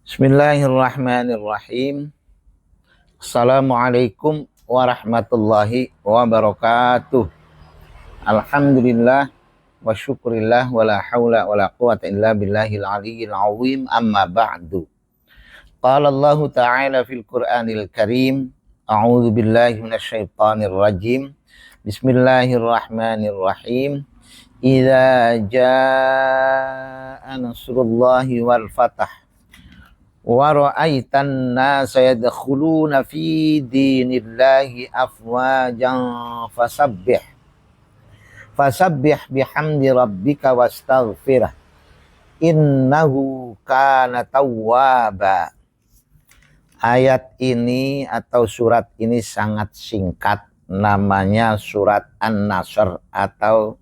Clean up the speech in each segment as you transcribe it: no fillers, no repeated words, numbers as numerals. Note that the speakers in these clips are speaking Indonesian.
Bismillahirrahmanirrahim. Assalamualaikum warahmatullahi wabarakatuh. Alhamdulillah wa syukurillah wa la hawla wa la quwata illa billahil aliyyil azim, amma ba'du. Qala Allah ta'ala fil Qur'anil Karim, a'udzu billahi minasyaitonir rajim. Bismillahirrahmanirrahim. Idza jaa nasrullahi wal fath wa ra'aitan nasa yadkhuluna fi dinillahi afwajan fasabbih bihamdi rabbika wastaghfirah innahu kana tawwaba. Ayat ini atau surat ini sangat singkat, namanya surat An-Nasr atau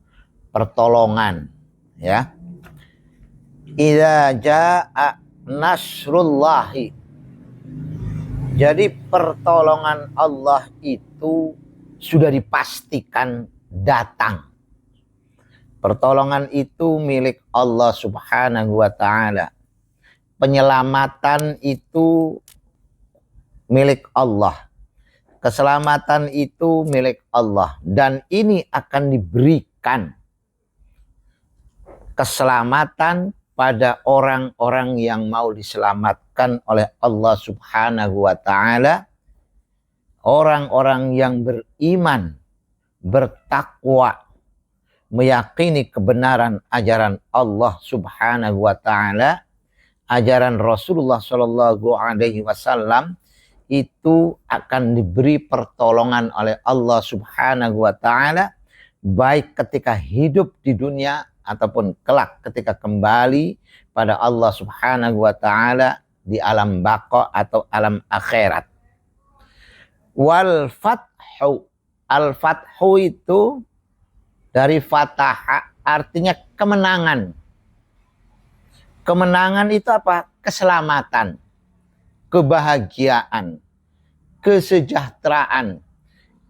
pertolongan, ya. Idza jaa nasrullahi. Jadi pertolongan Allah itu sudah dipastikan datang. Pertolongan itu milik Allah Subhanahu wa ta'ala. Penyelamatan itu milik Allah. Keselamatan itu milik Allah. Dan ini akan diberikan keselamatan pada orang-orang yang mau diselamatkan oleh Allah Subhanahu wa ta'ala. Orang-orang yang beriman, bertakwa, meyakini kebenaran ajaran Allah Subhanahu wa ta'ala, ajaran Rasulullah Shallallahu alaihi wasallam, itu akan diberi pertolongan oleh Allah Subhanahu wa ta'ala, baik ketika hidup di dunia ataupun kelak ketika kembali pada Allah Subhanahu wa ta'ala di alam baqa atau alam akhirat. Wal fathu. Al fathu itu dari fataha, artinya kemenangan. Kemenangan itu apa? Keselamatan, kebahagiaan, kesejahteraan,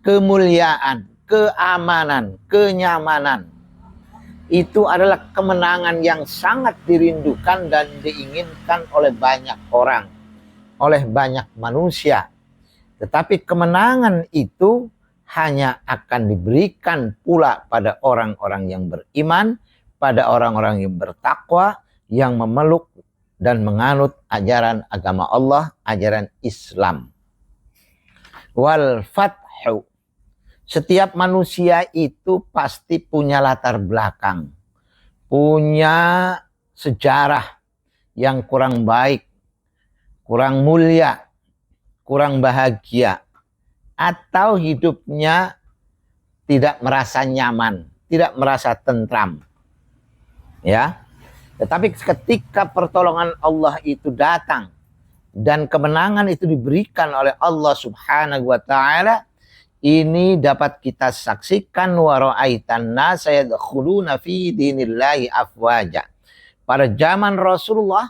kemuliaan, keamanan, kenyamanan. Itu adalah kemenangan yang sangat dirindukan dan diinginkan oleh banyak orang, oleh banyak manusia. Tetapi kemenangan itu hanya akan diberikan pula pada orang-orang yang beriman, pada orang-orang yang bertakwa, yang memeluk dan menganut ajaran agama Allah, ajaran Islam. Wal fathu. Setiap manusia itu pasti punya latar belakang, punya sejarah yang kurang baik, kurang mulia, kurang bahagia, atau hidupnya tidak merasa nyaman, tidak merasa tentram. Ya. Tetapi ketika pertolongan Allah itu datang dan kemenangan itu diberikan oleh Allah Subhanahu wa ta'ala, ini dapat kita saksikan, wa ra'aitan nasa yadkhuluna fi dinillahi afwaja. Pada zaman Rasulullah,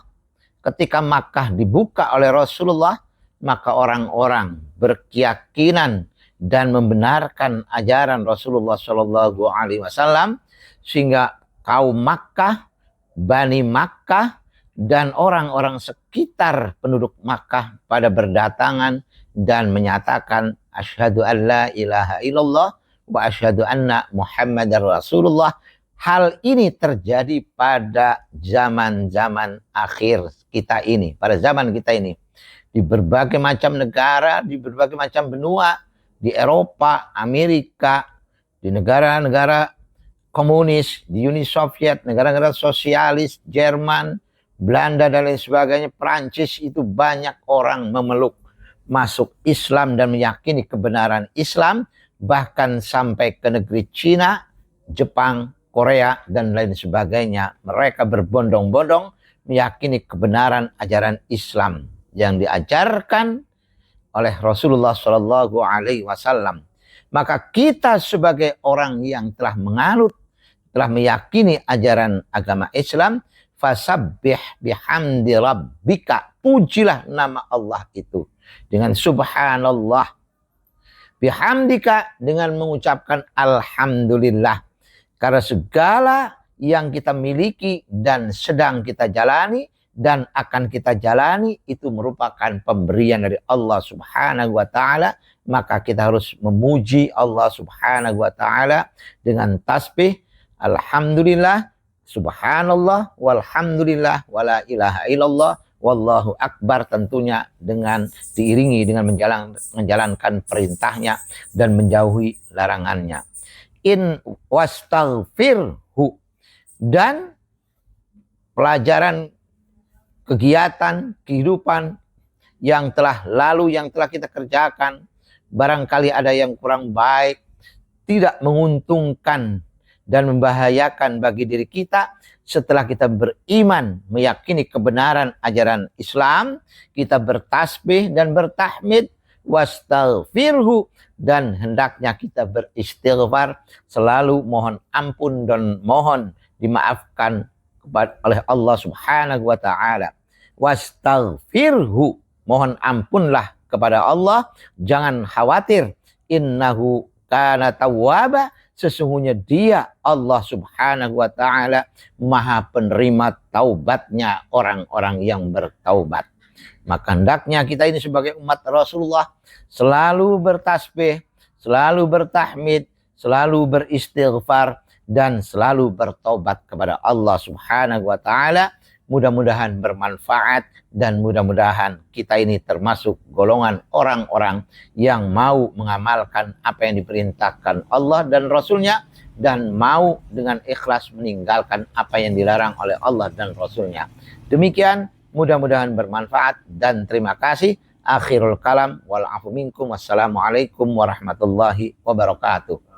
ketika Makkah dibuka oleh Rasulullah, maka orang-orang berkeyakinan dan membenarkan ajaran Rasulullah Shallallahu alaihi wasallam, sehingga kaum Makkah, Bani Makkah, dan orang-orang sekitar penduduk Makkah pada berdatangan dan menyatakan asyhadu an la ilaha illallah wa asyhadu anna Muhammadar Rasulullah. Hal ini terjadi pada zaman-zaman akhir kita ini, pada zaman kita ini. Di berbagai macam negara, di berbagai macam benua, di Eropa, Amerika, di negara-negara komunis, di Uni Soviet, negara-negara sosialis, Jerman, Belanda dan lain sebagainya, Prancis, itu banyak orang memeluk masuk Islam dan meyakini kebenaran Islam, bahkan sampai ke negeri Cina, Jepang, Korea, dan lain sebagainya. Mereka berbondong-bondong meyakini kebenaran ajaran Islam yang diajarkan oleh Rasulullah Shallallahu alaihi wasallam. Maka kita sebagai orang yang telah menganut, telah meyakini ajaran agama Islam, fasabbih bihamdi rabbika, pujilah nama Allah itu dengan subhanallah, bihamdika, dengan mengucapkan alhamdulillah, karena segala yang kita miliki dan sedang kita jalani dan akan kita jalani itu merupakan pemberian dari Allah Subhanahu wa taala, maka kita harus memuji Allah Subhanahu wa taala dengan tasbih alhamdulillah, subhanallah, walhamdulillah, wala ilaha illallah, wallahu akbar, tentunya dengan diiringi dengan menjalankan perintahnya dan menjauhi larangannya. In wastaghfirhu, dan pelajaran kegiatan kehidupan yang telah lalu, yang telah kita kerjakan, barangkali ada yang kurang baik, tidak menguntungkan dan membahayakan bagi diri kita. Setelah kita beriman, meyakini kebenaran ajaran Islam, kita bertasbih dan bertahmid, wastaghfirhu, dan hendaknya kita beristighfar, selalu mohon ampun dan mohon dimaafkan oleh Allah Subhanahu wa taala. Wastaghfirhu, mohon ampunlah kepada Allah, jangan khawatir, innahu kana tawwaba, sesungguhnya dia Allah Subhanahu wa taala maha penerima taubatnya orang-orang yang bertaubat. Maka hendaknya kita ini sebagai umat Rasulullah selalu bertasbih, selalu bertahmid, selalu beristighfar, dan selalu bertobat kepada Allah Subhanahu wa taala. Mudah-mudahan bermanfaat dan mudah-mudahan kita ini termasuk golongan orang-orang yang mau mengamalkan apa yang diperintahkan Allah dan Rasulnya, dan mau dengan ikhlas meninggalkan apa yang dilarang oleh Allah dan Rasulnya. Demikian, mudah-mudahan bermanfaat dan terima kasih. Akhirul kalam wal afu minkum. Wassalamualaikum warahmatullahi wabarakatuh.